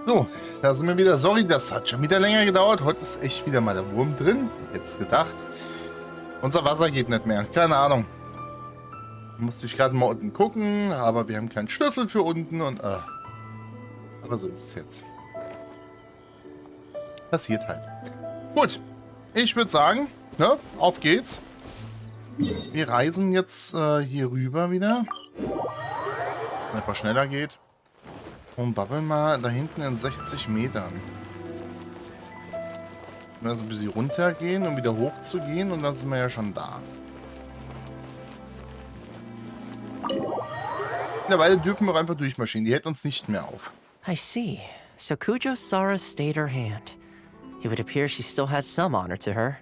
So, da sind wir wieder. Sorry, das hat schon wieder länger gedauert. Heute ist echt wieder mal der Wurm drin. Jetzt gedacht. Unser Wasser geht nicht mehr. Keine Ahnung. Musste ich gerade mal unten gucken, aber wir haben keinen Schlüssel für unten und... aber so ist es jetzt. Passiert halt. Gut. Ich würde sagen, ne, auf geht's. Wir reisen jetzt hier rüber wieder. Dass es einfach schneller geht. Und babbeln mal da hinten in 60 Metern. Also ein bisschen runtergehen, um wieder hoch zu gehen. Und dann sind wir ja schon da. Mittlerweile dürfen wir auch einfach durchmarschieren. Die hält uns nicht mehr auf. I see. So Kujo-Sara stayed her hand. It would appear she still has some honor to her.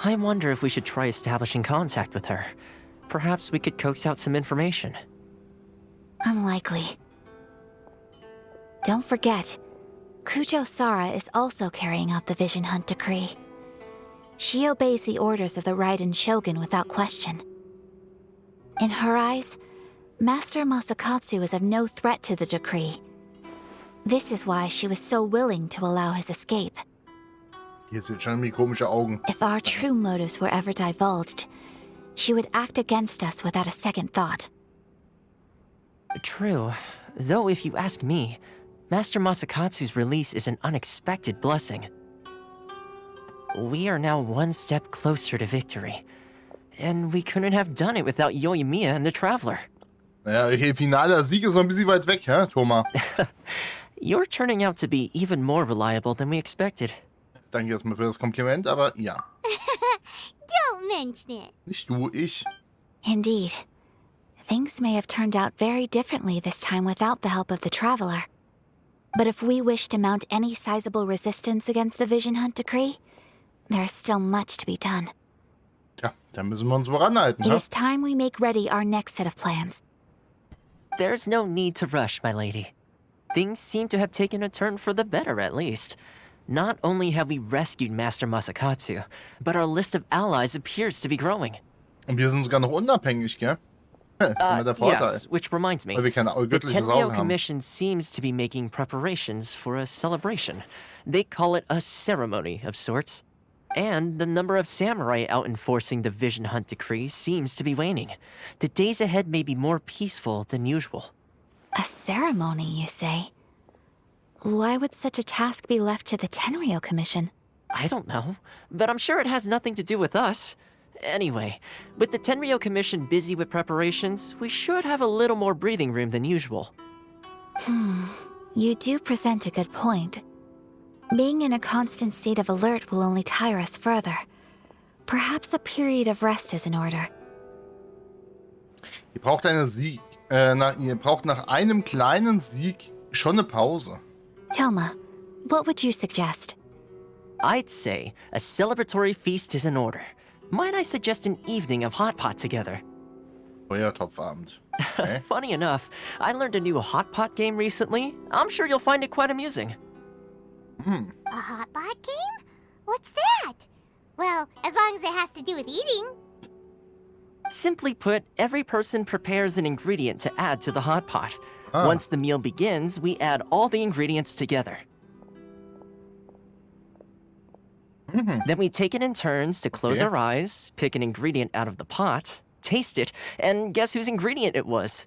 I wonder if we should try establishing contact with her. Perhaps we could coax out some information. Unlikely. Don't forget, Kujo-Sara is also carrying out the Vision Hunt decree. She obeys the orders of the Raiden Shogun without question. In her eyes, Master Masakatsu is of no threat to the decree. This is why she was so willing to allow his escape. Hier sind schon irgendwie komische Augen. If our true motives were ever divulged, she would act against us without a second thought. True. Though if you ask me, Master Masakatsu's release is an unexpected blessing. We are now one step closer to victory. And we couldn't have done it without Yoimiya and the Traveler. Naja, okay, finaler Sieg ist noch ein bisschen weit weg, hä, Thomas? You're turning out to be even more reliable than we expected. Danke erstmal für das Kompliment, aber ja. Don't mention it. Nicht du, ich. Indeed. Things may have turned out very differently this time without the help of the Traveler. But if we wish to mount any sizable resistance against the Vision Hunt decree, there is still much to be done. Tja, da müssen wir uns woran halten, It ha? is time we make ready our next set of plans. There's no need to rush, my lady. Things seem to have taken a turn for the better, at least. Not only have we rescued Master Masakatsu, but our list of allies appears to be growing. Und wir sind sogar noch unabhängig, gell? Das ist immer der Vorteil. Yes, which reminds me. Weil wir keine The göttliches Tenryo Auge haben. Commission seems to be making preparations for a celebration. They call it a ceremony of sorts. And the number of samurai out enforcing the Vision Hunt decree seems to be waning. The days ahead may be more peaceful than usual. A ceremony, you say? Why would such a task be left to the Tenryo Commission? I don't know, but I'm sure it has nothing to do with us. Anyway, with the Tenryo Commission busy with preparations, we should have a little more breathing room than usual. You do present a good point. Being in a constant state of alert will only tire us further. Perhaps a period of rest is in order. Ihr braucht ihr braucht nach einem kleinen Sieg schon eine Pause. Toma, what would you suggest? I'd say a celebratory feast is in order. Might I suggest an evening of hot pot together? Feuertopfabend. Okay. Funny enough, I learned a new hot pot game recently. I'm sure you'll find it quite amusing. A hot pot game? What's that? Well, as long as it has to do with eating. Simply put, every person prepares an ingredient to add to the hot pot. Once the meal begins, we add all the ingredients together. Then we take it in turns to close our eyes, pick an ingredient out of the pot, taste it, and guess whose ingredient it was.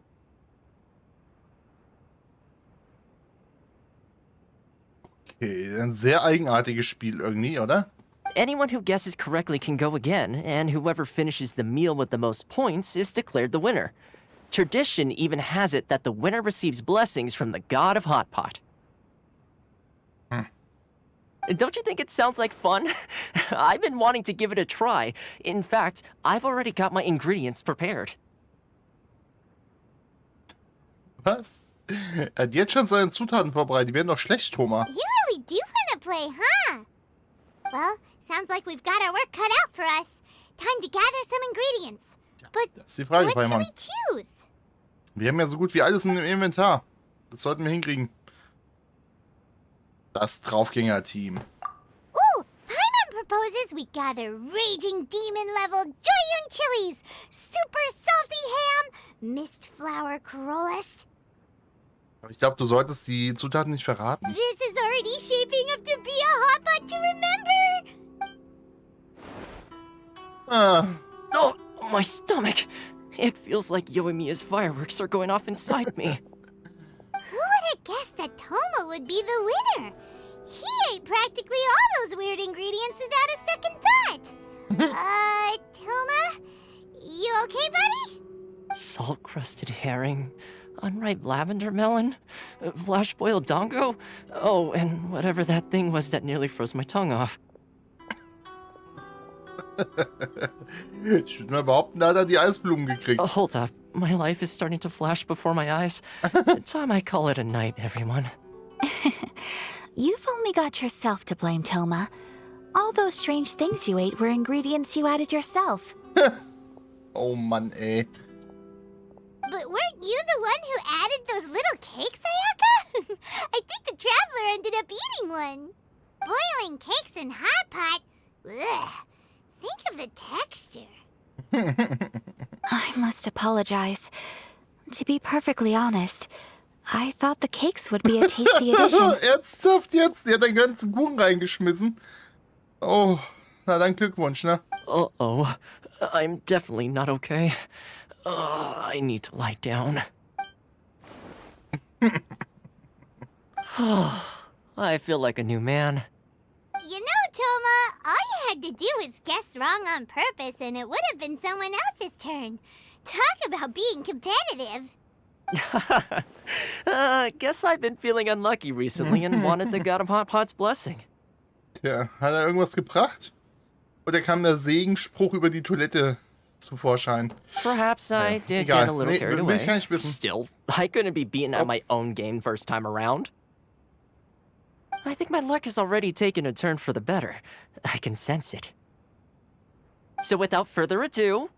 Okay, ein sehr eigenartiges Spiel irgendwie, oder? Anyone who guesses correctly can go again, and whoever finishes the meal with the most points is declared the winner. Tradition even has it that the winner receives blessings from the god of hot pot. Don't you think it sounds like fun? I've been wanting to give it a try. In fact, I've already got my ingredients prepared. Was? Er hat jetzt schon seine Zutaten vorbereitet. Die werden doch schlecht, Thomas. You really do want to play, huh? Well, sounds like we've got our work cut out for us. Time to gather some ingredients. But Das ist die Frage, what should Paimon. we choose? Wir haben ja so gut wie alles im Inventar. Das sollten wir hinkriegen. Das Draufgänger-Team. Ooh, Paimon proposes we gather raging demon-level Joyun chilies, super salty ham, mist flower corollas, Ich glaube, du solltest die Zutaten nicht verraten. This is already shaping up to be a hot pot to remember. Ah, Oh, my stomach! It feels like Yoimiya's fireworks are going off inside me. Who would have guessed that Toma would be the winner? He ate practically all those weird ingredients without a second thought. Toma? You okay, buddy? Salt-crusted herring, unripe lavender melon, flash-boiled dongo, oh, and whatever that thing was that nearly froze my tongue off. ich würde mal behaupten, da hat er die Eisblumen gekriegt. Hold up, my life is starting to flash before my eyes. Time I call it a night, everyone. You've only got yourself to blame, Toma. All those strange things you ate were ingredients you added yourself. Oh Mann, ey. But weren't you the one who added those little cakes, Ayaka? I think the traveler ended up eating one. Boiling cakes in hot pot? Ugh. Think of the texture. I must apologize. To be perfectly honest, I thought the cakes would be a tasty addition. Ernsthaft jetzt? Die hat den ganzen Kuchen reingeschmissen. Oh, na dann Glückwunsch, ne? Uh-oh, I'm definitely not okay. I need to lie down. I feel like a new man. You know, Toma, all you had to do was guess wrong on purpose and it would have been someone else's turn. Talk about being competitive. Guess I've been feeling unlucky recently and wanted the God of Hot Pot's blessing. Tja, hat er irgendwas gebracht? Oder kam der Segenspruch über die Toilette zu Vorschein? Perhaps I did egal. get a little carried will ich away. gar nicht wissen. Still, I couldn't be beaten at my own game first time around. I think my luck has already taken a turn for the better. I can sense it. So without further ado,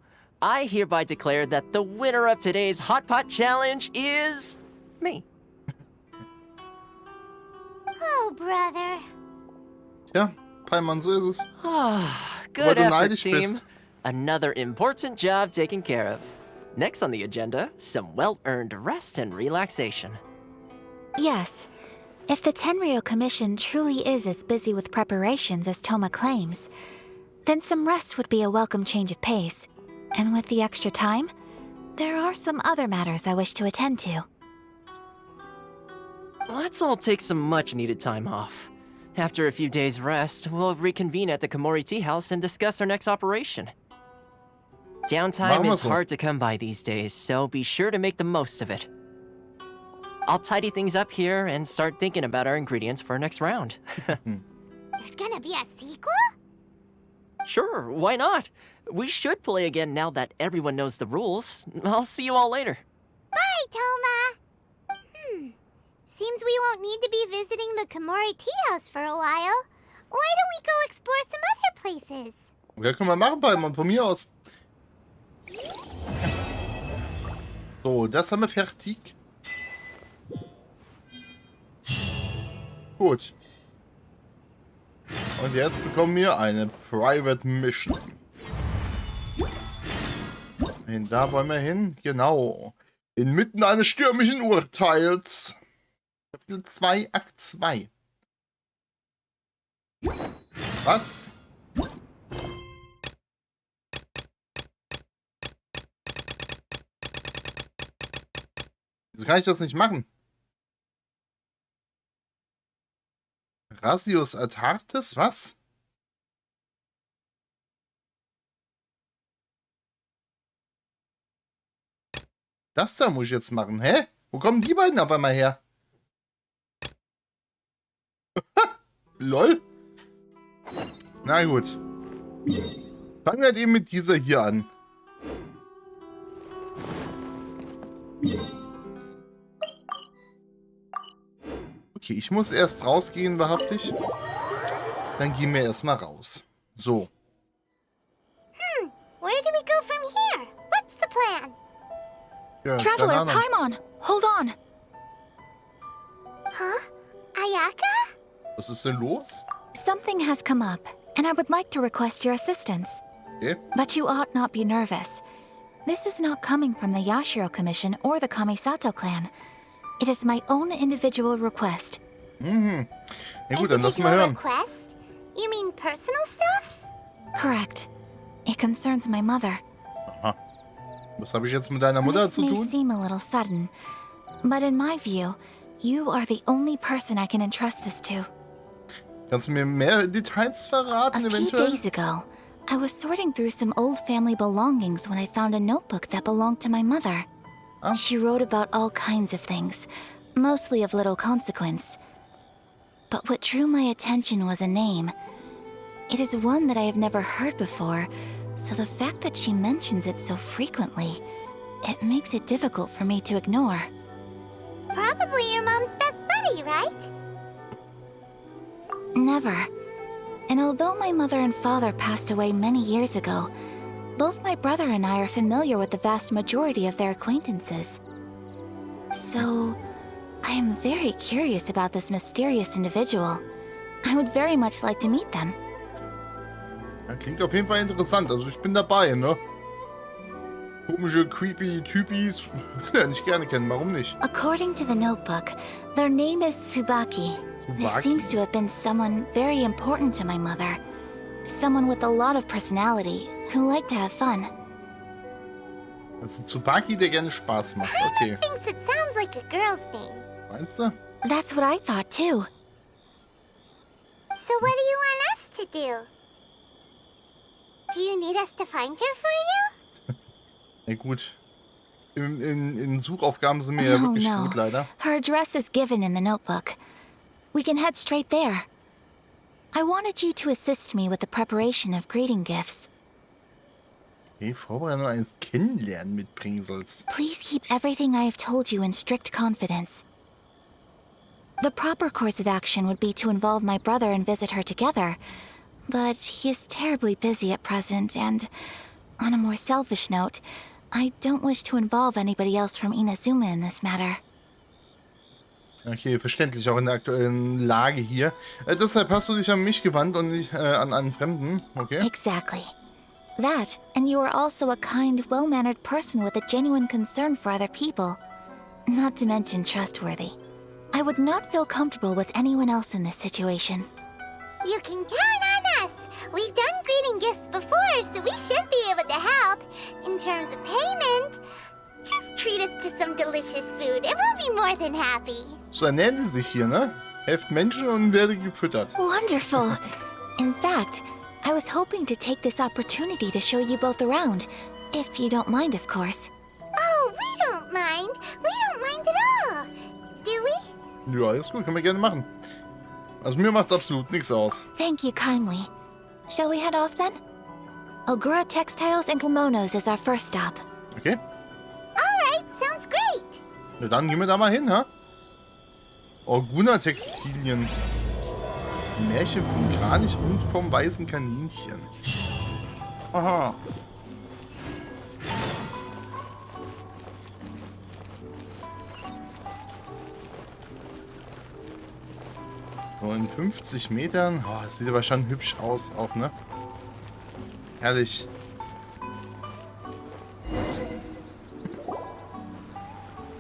I hereby declare that the winner of today's Hot Pot Challenge is me. Oh, brother. Tja, Paimon, so ist es. Ah, Weil good du effort, neidisch team. bist. Another important job taken care of. Next on the agenda, some well-earned rest and relaxation. Yes, if the Tenryou Commission truly is as busy with preparations as Toma claims, then some rest would be a welcome change of pace. And with the extra time, there are some other matters I wish to attend to. Let's all take some much-needed time off. After a few days' rest, we'll reconvene at the Komori Tea House and discuss our next operation. Downtime Machen wir is so. hard to come by these days, so be sure to make the most of it. I'll tidy things up here and start thinking about our ingredients for our next round. There's gonna be a sequel? Sure, why not? We should play again now that everyone knows the rules. I'll see you all later. Bye, Toma. Seems we won't need to be visiting the Komori Tea House for a while. Why don't we go explore some other places? Ja, können wir machen, Paimon, von mir aus. So, das haben wir fertig. Gut. Und jetzt bekommen wir eine Private Mission. Und da wollen wir hin. Genau. Inmitten eines stürmischen Urteils. Kapitel 2, Akt 2. Was? Wieso kann ich das nicht machen? Rasius Atartes, was? Das da muss ich jetzt machen, hä? Wo kommen die beiden auf einmal her? Lol. Na gut. Fangen wir halt eben mit dieser hier an. Okay, ich muss erst rausgehen, wahrhaftig. Dann gehen wir erstmal raus. So. Where do we go from here? What's the plan? Ja, keine Traveler, Ahnung. Paimon, hold on. Huh? Ayaka? Was ist denn los? Something has come up, and I would like to request your assistance. Okay. But you ought not be nervous. This is not coming from the Yashiro Commission or the Kamisato clan. It is my own individual request. Mhm. Ja gut, dann lass mal hören. Request? You mean personal stuff? Correct. It concerns my mother. Aha. Was habe ich jetzt mit deiner Mutter This zu may tun? seem a little sudden, but in my view, you are the only person I can entrust this to. Kannst du mir mehr Details verraten, A few eventuell? days ago, I was sorting through some old family belongings when I found a notebook that belonged to my mother. Ah. She wrote about all kinds of things, mostly of little consequence. But what drew my attention was a name. It is one that I have never heard before, so the fact that she mentions it so frequently, it makes it difficult for me to ignore. Probably your mom's best buddy, right? Never. And although my mother and father passed away many years ago, both my brother and I are familiar with the vast majority of their acquaintances. So, I am very curious about this mysterious individual. I would very much like to meet them. Ja, klingt auf jeden Fall interessant. Also ich bin dabei, ne? Komische, creepy Typis. Lerne ich gerne kennen, warum nicht? According to the notebook, their name is Tsubaki. This Tsubaki? seems to have been someone very important to my mother. Someone with a lot of personality, who liked to have fun. Das ist ein Tsubaki, der gerne Spaß macht. Okay. Thinks it sounds like a girl's name. Meinst du? That's what I thought too. So what do you want us to do? Do you need us to find her for you? Ja gut. In Suchaufgaben sind wir ja wirklich gut, leider. Her address is given in the notebook. We can head straight there. I wanted you to assist me with the preparation of greeting gifts. Okay, Vorbereitung eines Kennenlernen mitbringen sollst. Please keep everything I have told you in strict confidence. The proper course of action would be to involve my brother and visit her together, but he is terribly busy at present, and on a more selfish note, I don't wish to involve anybody else from Inazuma in this matter. Okay, verständlich, auch in der aktuellen Lage hier. Deshalb hast du dich an mich gewandt und nicht an einen Fremden, okay? Exactly. That, and you are also a kind, well-mannered person with a genuine concern for other people. Not to mention trustworthy. I would not feel comfortable with anyone else in this situation. You can count on us. We've done greeting gifts before, so we should be able to help. In terms of payment, just treat us to some delicious food and we'll be more than happy. So ernähren die sich hier, ne? Helft Menschen und werde gefüttert. Wonderful! In fact, I was hoping to take this opportunity to show you both around. If you don't mind, of course. Oh, we don't mind. We don't mind at all. Do we? Ja, ist gut, können wir gerne machen. Also mir macht's absolut nichts aus. Thank you kindly. Shall we head off then? Ogura Textiles and Kimonos is our first stop. Okay? Alright, sounds great. Na dann gehen wir da mal hin, ha? Ogura Textilien. Märchen vom Kranich und vom weißen Kaninchen. Aha. So, in 50 Metern. Oh, das sieht aber schon hübsch aus auch, ne? Herrlich.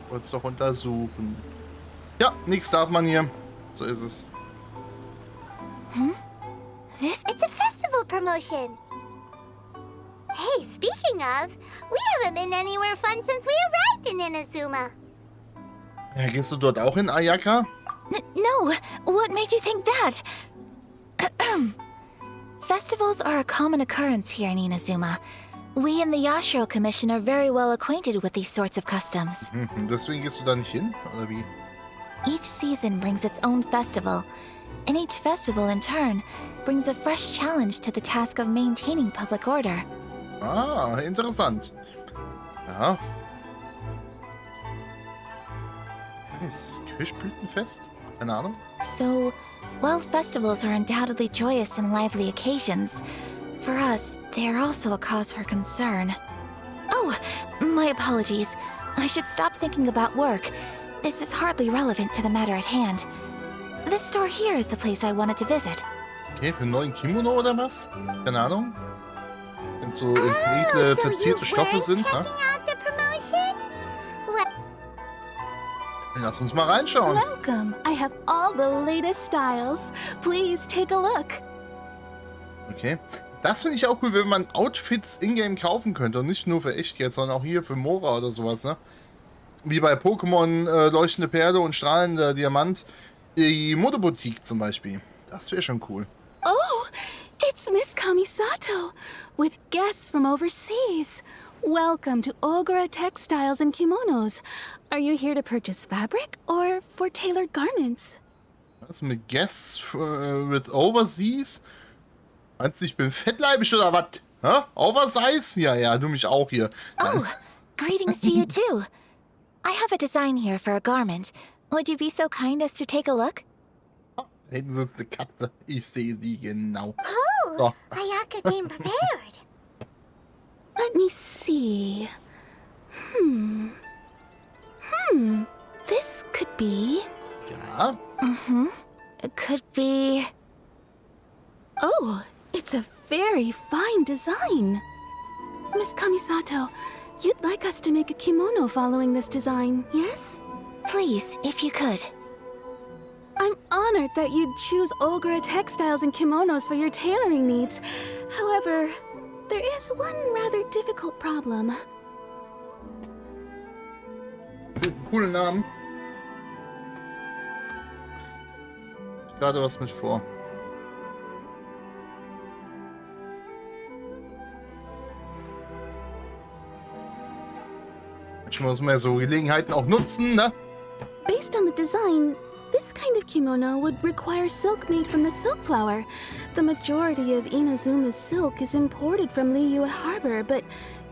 Kurz doch untersuchen. Ja, nichts darf man hier. So ist es. It's a festival promotion. Hey, speaking of, we haven't been anywhere fun since we arrived in Inazuma. Ja, gehst du dort auch in Ayaka? No, what made you think that? Festivals are a common occurrence here in Inazuma. We in the Yashiro Commission are very well acquainted with these sorts of customs. Deswegen gehst du da nicht hin, oder wie? Each season brings its own festival, and each festival in turn brings a fresh challenge to the task of maintaining public order. Ah, interessant. Ja. Nice. Kirschblütenfest? Keine Ahnung. So, while festivals are undoubtedly joyous and lively occasions, for us, they are also a cause for concern. Oh, my apologies. I should stop thinking about work. This is hardly relevant to the matter at hand. This store here is the place I wanted to visit. Okay, für einen neuen Kimono oder was? Keine Ahnung. Wenn so edle, verzierte Stoffe sind, ne? Checking out the promotion? Well, Lass uns mal reinschauen. Welcome. I have all the latest styles. Please take a look. Okay. Das finde ich auch cool, wenn man Outfits in-game kaufen könnte und nicht nur für Echtgeld, sondern auch hier für Mora oder sowas, ne? Wie bei Pokémon leuchtende Perle und strahlender Diamant. Die Modeboutique zum Beispiel. Das wäre schon cool. Oh, it's Miss Kamisato with guests from overseas. Welcome to Ogura Textiles and Kimonos. Are you here to purchase fabric or for tailored garments? Was mit Guests with Overseas? Meinst du, ich bin fettleibig oder was? Hä? Oversize? Ja, du mich auch hier. Oh, greetings to you too. I have a design here for a garment. Would you be so kind as to take a look? Reden wir die Katze. Ich sehe sie genau. Oh, So. Ayaka came prepared. Let me see. This could be... Ja. It could be... Oh, it's a very fine design. Miss Kamisato, you'd like us to make a kimono following this design, yes? Please, if you could. I'm honored that you'd choose Ogura Textiles and Kimonos for your tailoring needs. However, there is one rather difficult problem. Coolen Namen. Gerade was mit vor. Manchmal muss man ja so Gelegenheiten auch nutzen, ne? Based on the design, this kind of kimono would require silk made from the silk flower. The majority of Inazuma's silk is imported from Liyue Harbor, but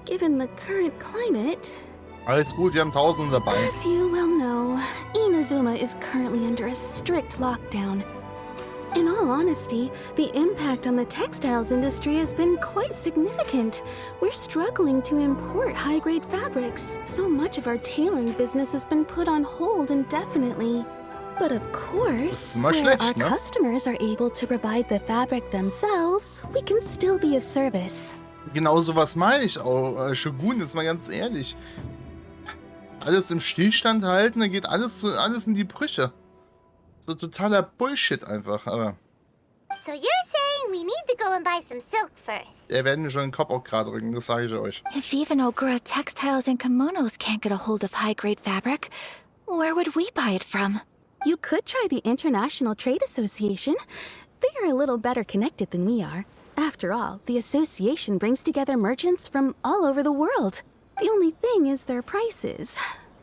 given the current climate... Alles gut, wir haben Tausende dabei. As you well know, Inazuma is currently under a strict lockdown. In all honesty, the impact on the textiles industry has been quite significant. We're struggling to import high-grade fabrics. So much of our tailoring business has been put on hold indefinitely. But of course, immer where schlecht, our ne? customers are able to provide the fabric themselves, we can still be of service. Genau sowas meine ich auch. Shogun, jetzt mal ganz ehrlich. Alles im Stillstand halten, dann geht alles in die Brüche. So totaler Bullshit einfach, aber So you're saying we need to go and buy some silk first? der werden mir schon den Kopf auch gerade rücken, das sage ich euch. If even Ogura Textiles and Kimonos can't get a hold of high-grade fabric, where would we buy it from? You could try the International Trade Association. They are a little better connected than we are. After all, the association brings together merchants from all over the world. The only thing is their prices.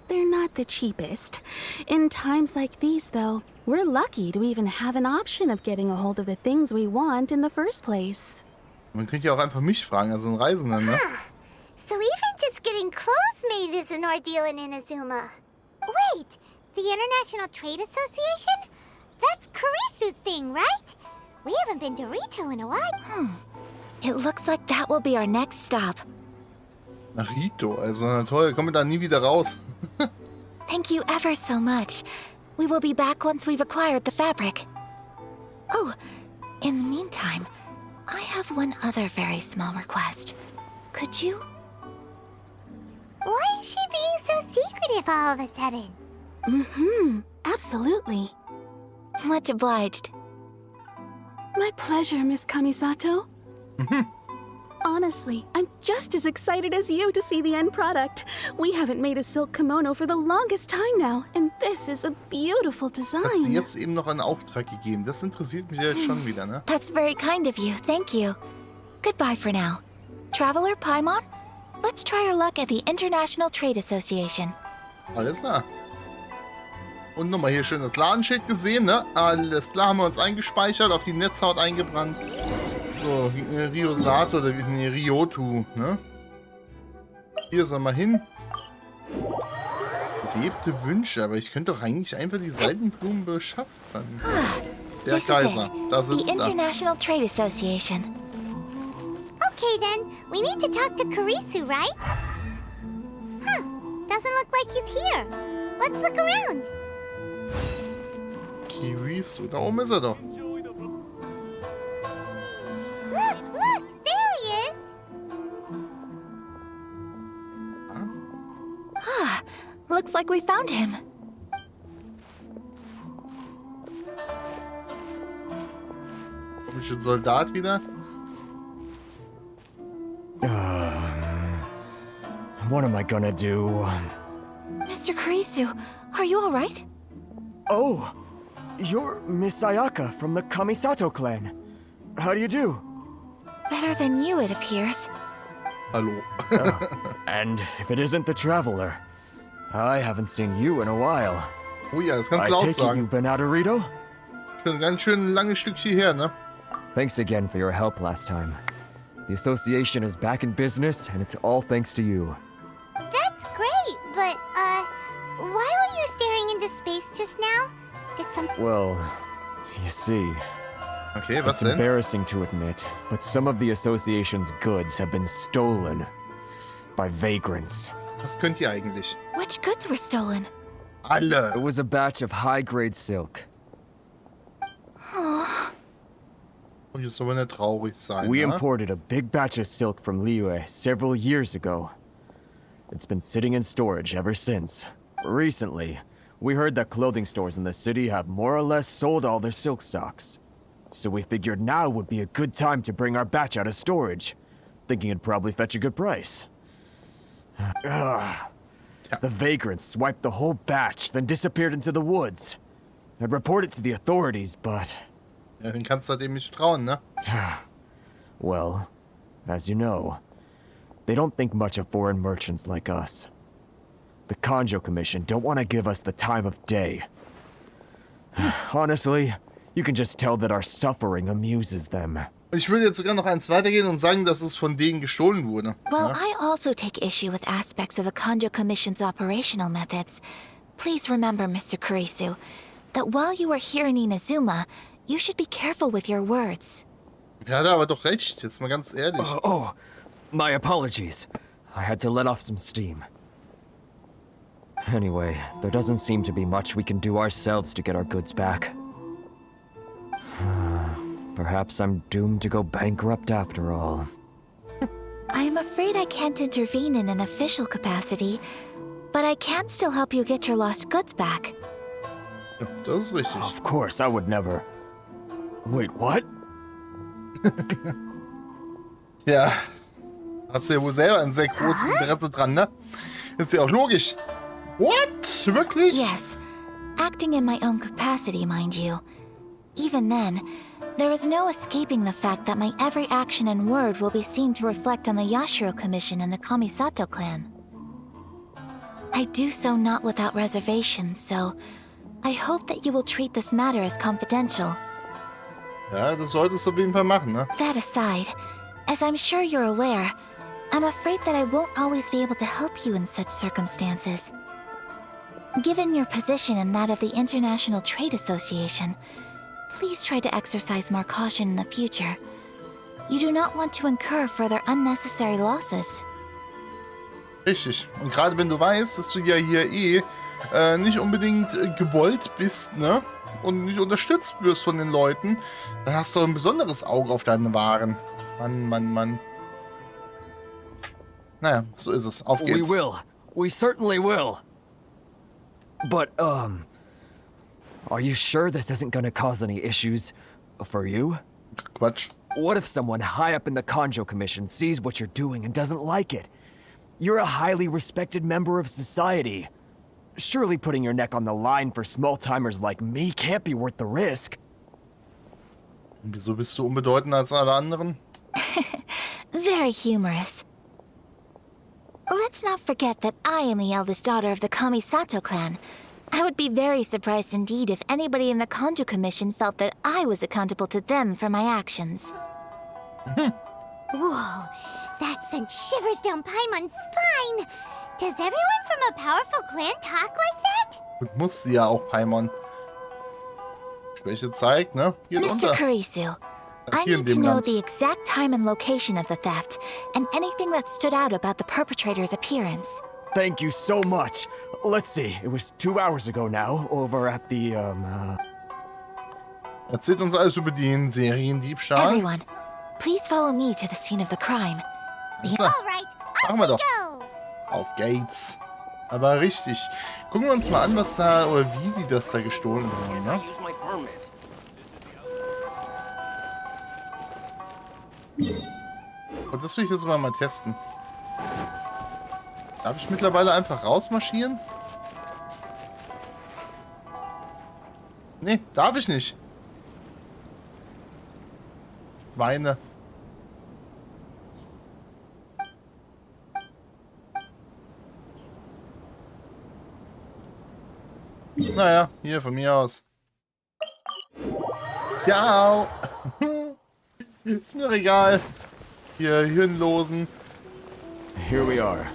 They're not the cheapest. In times like these, though, we're lucky to even have an option of getting a hold of the things we want in the first place. Man könnte ja auch einfach mich fragen, also einen Reisenden, ne? So even just getting clothes made is an ordeal in Inazuma. Wait, the International Trade Association? That's Kurisu's thing, right? We haven't been to Rito in a while. It looks like that will be our next stop. Nach Rito, also na toll, kommen wir da nie wieder raus. Thank you ever so much. We will be back once we've acquired the fabric. Oh, in the meantime, I have one other very small request. Could you? Why is she being so secretive all of a sudden? Absolutely. Much obliged. My pleasure, Miss Kamisato. Honestly, I'm just as excited as you to see the end product. We haven't made a silk kimono for the longest time now, and this is a beautiful Hat sie design. jetzt eben noch einen Auftrag gegeben. Das interessiert mich jetzt schon wieder, ne? That's very kind of you. Thank you. Goodbye for now. Traveler Paimon, let's try our luck at the International Trade Association. Alles klar. Und nochmal hier schön das Ladenschild gesehen, ne? Alles klar, haben wir uns eingespeichert, auf die Netzhaut eingebrannt. So, Ryosato oder nee, Ryotu, ne? Hier soll mal hin. Gelebte Wünsche, aber ich könnte doch eigentlich einfach die Seitenblumen beschaffen. Der This is Kaiser, it. da The sitzt er. International Trade Association. Okay then, we need to talk to Kurisu, right? Doesn't look like he's here. Let's look around. Kirisu, da oben ist er doch. Look, there he is. Looks like we found him. Komischer Soldat wieder. What am I gonna do? Mr. Kurisu, are you alright? Oh, you're Miss Sayaka from the Kamisato clan. How do you do? Better than you, it appears. Hallo. And if it isn't the Traveler, I haven't seen you in a while. Oh ja, das kannst I du laut take it sagen. you've been out of Rito? Schon ein ganz schön langes Stückchen her, ne? Thanks again for your help last time. The association is back in business, and it's all thanks to you. That's great, but, why were you staring into space just now? Did some... Well, you see, Okay, was it's denn? embarrassing to admit, but some of the association's goods have been stolen by vagrants. Was könnt ihr eigentlich? Which goods were stolen? It Alle. was a batch of high-grade silk. Oh, Oh, jetzt soll man nicht traurig sein, We ne? imported a big batch of silk from Liyue several years ago. It's been sitting in storage ever since. Recently, we heard that clothing stores in the city have more or less sold all their silk stocks. So we figured now would be a good time to bring our batch out of storage, thinking it'd probably fetch a good price. The vagrants swiped the whole batch, then disappeared into the woods. I'd report it to the authorities, but... Ja, den kannst du dem nicht trauen, ne? Well, as you know, they don't think much of foreign merchants like us. The Kanjo Commission don't want to give us the time of day. Honestly, you can just tell that our suffering amuses them. Und ich würde jetzt sogar noch eins weitergehen und sagen, dass es von denen gestohlen wurde. well, Ja? I also take issue with aspects of the Kanjo Commission's operational methods. Please remember, Mr. Kurisu, that while you are here in Inazuma, you should be careful with your words. Ja, hat er aber doch recht, jetzt mal ganz ehrlich. Oh, my apologies. I had to let off some steam. Anyway, there doesn't seem to be much we can do ourselves to get our goods back. Perhaps I'm doomed to go bankrupt after all. I am afraid I can't intervene in an official capacity, but I can still help you get your lost goods back. Ja, das ist richtig. Of course, I would never... Wait, what? Ja, hat sie ja wohl selber ein sehr großes Interesse dran, ne? Ist ja auch logisch. What? Wirklich? Yes, acting in my own capacity, mind you. Even then, there is no escaping the fact that my every action and word will be seen to reflect on the Yashiro Commission and the Kamisato clan. I do so not without reservation, so I hope that you will treat this matter as confidential. Ja, das solltest du auf jeden Fall machen, ne? That aside, as I'm sure you're aware, I'm afraid that I won't always be able to help you in such circumstances. Given your position and that of the International Trade Association, please try to exercise more caution in the future. You do not want to incur further unnecessary losses. Richtig. Und gerade wenn du weißt, dass du ja hier nicht unbedingt gewollt bist, ne? Und nicht unterstützt wirst von den Leuten, dann hast du ein besonderes Auge auf deine Waren. Mann, Mann, Mann. Naja, so ist es. Auf geht's. We will. We certainly will. But, are you sure this isn't gonna cause any issues for you? Quatsch. What if someone high up in the Kanjo Commission sees what you're doing and doesn't like it? You're a highly respected member of society. Surely putting your neck on the line for small-timers like me can't be worth the risk. Wieso bist du unbedeutender als alle anderen? Very humorous. Let's not forget that I am the eldest daughter of the Kamisato clan. I would be very surprised indeed if anybody in the Kanjo Commission felt that I was accountable to them for my actions. Whoa, that sent shivers down Paimon's spine. Does everyone from a powerful clan talk like that? Und muss sie ja auch, Paimon. Schwäche zeigt, ne? Geht Mr. unter. Kurisu, Das I hier in need to dem know Land. the exact time and location of the theft, and anything that stood out about the perpetrator's appearance. Thank you so much. Let's see, it was 2 hours ago now, over at the, Erzählt uns alles über den Seriendiebstahl. Everyone, please follow me to the scene of the crime. Alles klar. Alright, Machen off wir we doch. go! Auf geht's. Aber richtig. Gucken wir uns mal an, was da, oder wie die das da gestohlen haben, ne? Und das will ich jetzt mal testen. Darf ich mittlerweile einfach rausmarschieren? Nee, darf ich nicht. Schweine. Naja, hier von mir aus. Ja. Ist mir egal. Hier hinlosen. Here we are.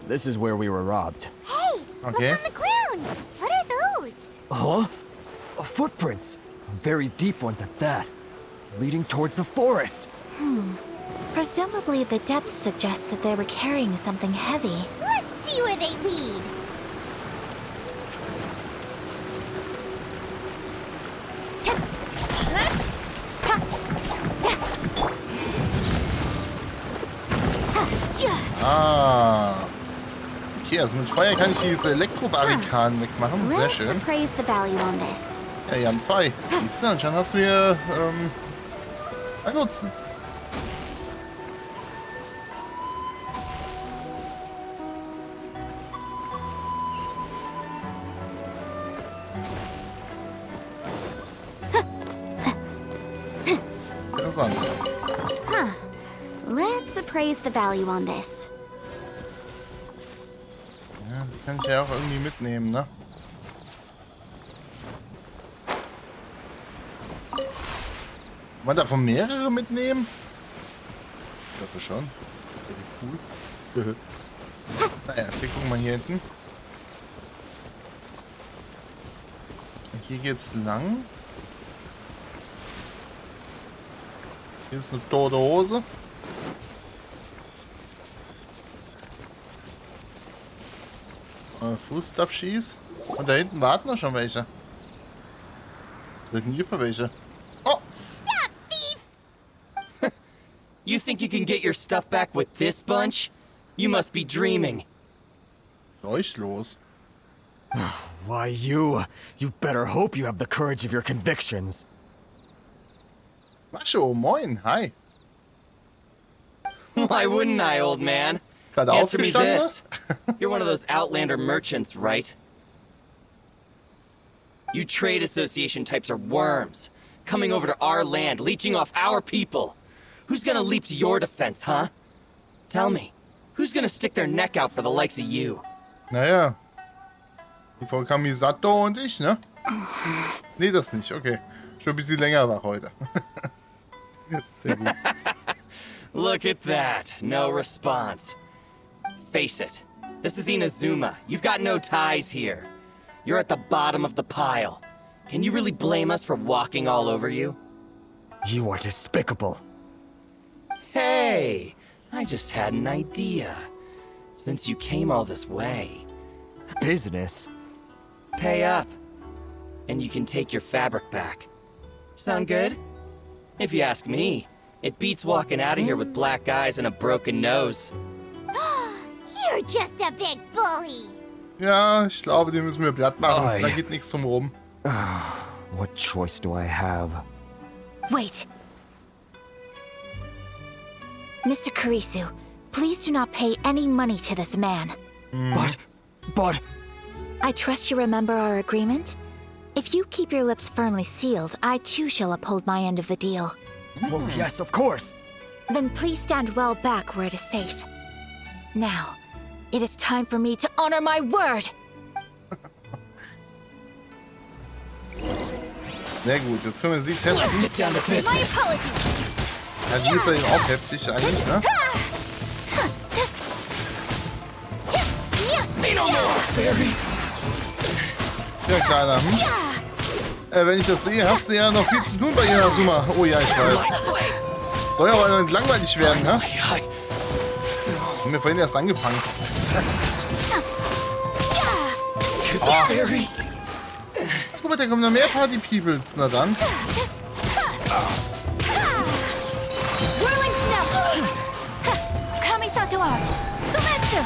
This is where we were robbed. Hey, Okay. look on the ground. What are those? Huh? Footprints. Very deep ones at that. Leading towards the forest. Presumably, the depth suggests that they were carrying something heavy. Let's see where they lead. Ah. Okay, also mit Feuer kann ich diese Elektrobarrikaden wegmachen. Sehr Let's schön. appraise the value on this. Ja, Jan Fei. Siehst du, anscheinend hast du mir einen Nutzen. Interessant. Let's appraise the value on this. Ja, die kann ich ja auch irgendwie mitnehmen, ne? Man davon mehrere mitnehmen? Ich glaube schon. Cool. Naja, wir gucken mal hier hinten. Und hier geht's lang. Hier ist eine tote Hose. Fußabschieß. Und da hinten warten noch schon welche. Es wird nie über welche. Oh! Stop, thief! You think you can get your stuff back with this bunch? You must be dreaming. Leuchtlos. Why, you better hope you have the courage of your convictions. Macho, moin, hi. Why wouldn't I, old man? Gerade Answer me aufgestanden? this. You're one of those Outlander merchants, right? You trade association types are worms. Coming over to our land, leeching off our people. Who's gonna leap to your defense, huh? Tell me, who's gonna stick their neck out for the likes of you? Naja. Die Frau Kamisato und ich, ne? Nee, das nicht, okay. Schon ein bisschen länger war heute. Sehr gut. Look at that. No response. Face it. This is Inazuma. You've got no ties here. You're at the bottom of the pile. Can you really blame us for walking all over you? You are despicable. Hey! I just had an idea. Since you came all this way, Business? pay up. And you can take your fabric back. Sound good? If you ask me, it beats walking out of here with black eyes and a broken nose. You're just a big bully. Ja, ich glaube, die müssen wir platt machen. Oi. Da geht nichts drum rum. What choice do I have? Wait. Mr. Kurisu, please do not pay any money to this man. But... I trust you remember our agreement? If you keep your lips firmly sealed, I too shall uphold my end of the deal. Well, yes, of course. Then please stand well back where it is safe. Now, it is time for me to honor my word! Sehr gut, jetzt können wir sie testen. Get down to My business. apologies. Ja, die ist ja eben auch heftig eigentlich, ne? Say no more, fairy. Ja, Kleiner. Wenn ich das sehe, hast du ja noch viel zu tun bei Inazuma. Oh ja, ich weiß. Soll ja aber nicht langweilig werden, ne? Haben wir vorhin erst angefangen. Fairy. Guck mal, da kommen noch mehr Party-Peoples. Na dann. Whirling snow! Kamisato art! Sumetsu!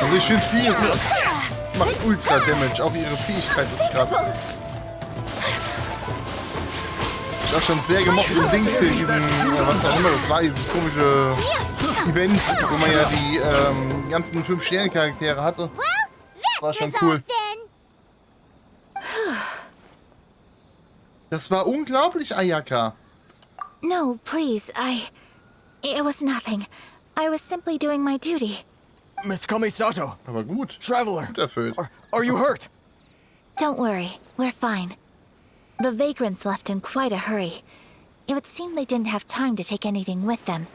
Also ich finde, die ist macht ultra Damage. Auch ihre Fähigkeit ist krass. Ich war schon sehr gemocht im Dings hier, diesen, was auch immer das war, dieses komische Event, wo man ja die ganzen 5-Sterne-Charaktere hatte. War schon cool. Das war unglaublich, Ayaka. No, please, It was nothing. I was simply doing my duty. Miss Kamisato, Aber gut. traveler, Gut erfüllt. are you hurt? Don't worry, we're fine. The vagrants left in quite a hurry. It would seem they didn't have time to take anything with them.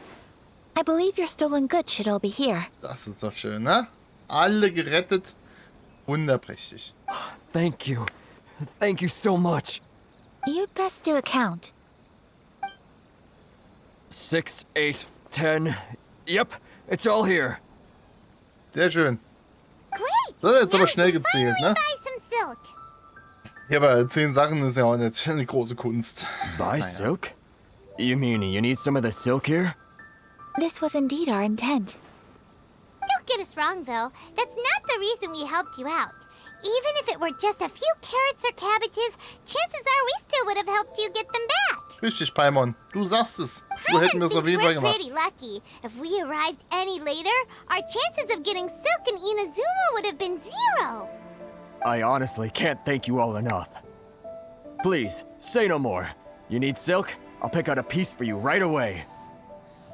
I believe your stolen goods should all be here. Das ist doch schön, ne? Alle gerettet. Wunderprächtig. Thank you. Thank you so much. You'd best do a count. 6, 8, 10. Yep, it's all here. Sehr schön. Great! So, jetzt aber Now schnell we can gezählt, finally ne? buy some silk. Ja, aber 10 Sachen ist ja auch nicht eine große Kunst. Buy silk? You mean you need some of the silk here? This was indeed our intent. Don't get us wrong, though. That's not the reason we helped you out. Even if it were just a few carrots or cabbages, chances are we still would have helped you get them back. Richtig, Paimon. Du sagst es. So hätten wir es auf jeden Fall we're gemacht. pretty lucky. If we arrived any later, our chances of getting silk in Inazuma would have been 0. I honestly can't thank you all enough. Please, say no more. You need silk? I'll pick out a piece for you right away.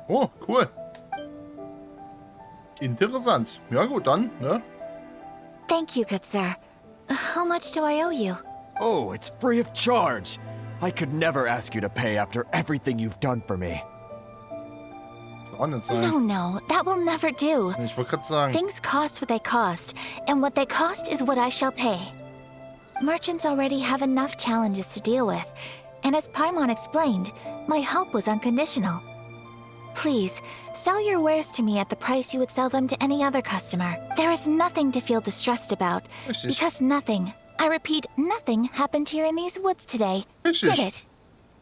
Oh, cool. Interessant. Ja gut, dann, ne? Thank you, good sir. How much do I owe you? Oh, it's free of charge. I could never ask you to pay after everything you've done for me. Soll auch nicht sein. No, that will never do. Ich wollte gerade sagen. Things cost what they cost, and what they cost is what I shall pay. Merchants already have enough challenges to deal with, and as Paimon explained, my help was unconditional. Please, sell your wares to me at the price you would sell them to any other customer. There is nothing to feel distressed about, Richtig. because nothing, I repeat, nothing happened here in these woods today. Richtig. Did it?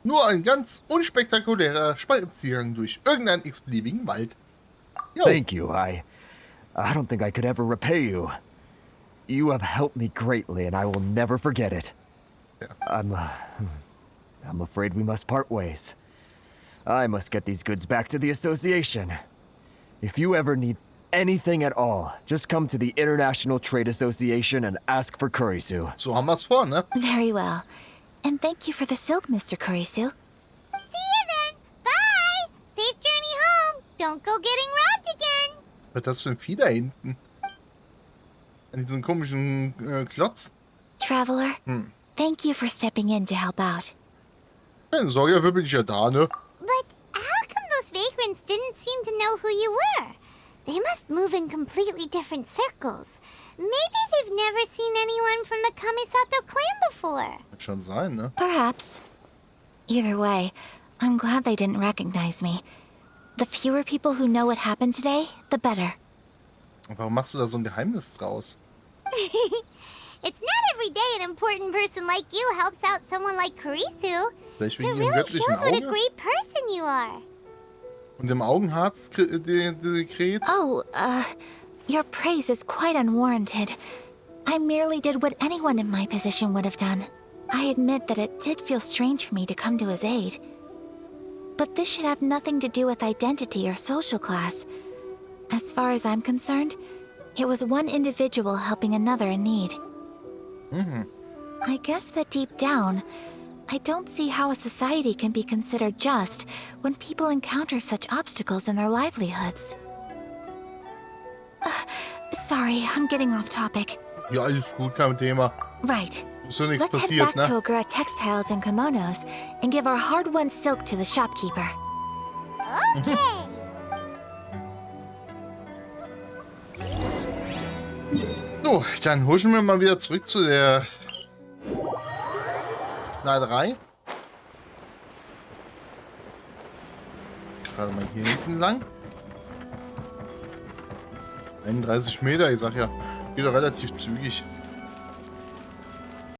Nur ein ganz unspektakulärer Spaziergang durch irgendeinen x-beliebigen Wald. Jo. Thank you. I don't think I could ever repay you. You have helped me greatly, and I will never forget it. Ja. I'm afraid we must part ways. I must get these goods back to the association. If you ever need anything at all, just come to the International Trade Association and ask for Kurisu. So haben wir es vor, ne? Very well. And thank you for the silk, Mr. Kurisu. See you then. Bye. Safe journey home. Don't go getting robbed again. Was ist das für ein Vieh da hinten? An diesem komischen Klotz? Traveler, thank you for stepping in to help out. Keine Sorge, dafür bin ich ja da, ne? But how come those vagrants didn't seem to know who you were? They must move in completely different circles. Maybe they've never seen anyone from the Kamisato clan before. Wird schon sein, ne? Perhaps. Either way, I'm glad they didn't recognize me. The fewer people who know what happened today, the better. Warum machst du da so ein Geheimnis draus? It's not every day an important person like you helps out someone like Kurisu. Vielleicht It wegen ihrem really göttlichen shows what a Auge? great person you are. Und dem Augenharz-Dekret? Oh, your praise is quite unwarranted. I merely did what anyone in my position would have done. I admit that it did feel strange for me to come to his aid. But this should have nothing to do with identity or social class. As far as I'm concerned, it was one individual helping another in need. I guess that deep down, I don't see how a society can be considered just when people encounter such obstacles in their livelihoods. Sorry, I'm getting off topic. Ja, alles gut, kein Thema. Right. Ist ja nichts Let's head passiert, back to ne? Ogura Textiles and Kimonos and give our hard-won silk to the shopkeeper. Okay. So, dann huschen wir mal wieder zurück zu der Schneiderei. Gerade mal hier hinten lang. 31 Meter, ich sag ja, geht doch relativ zügig.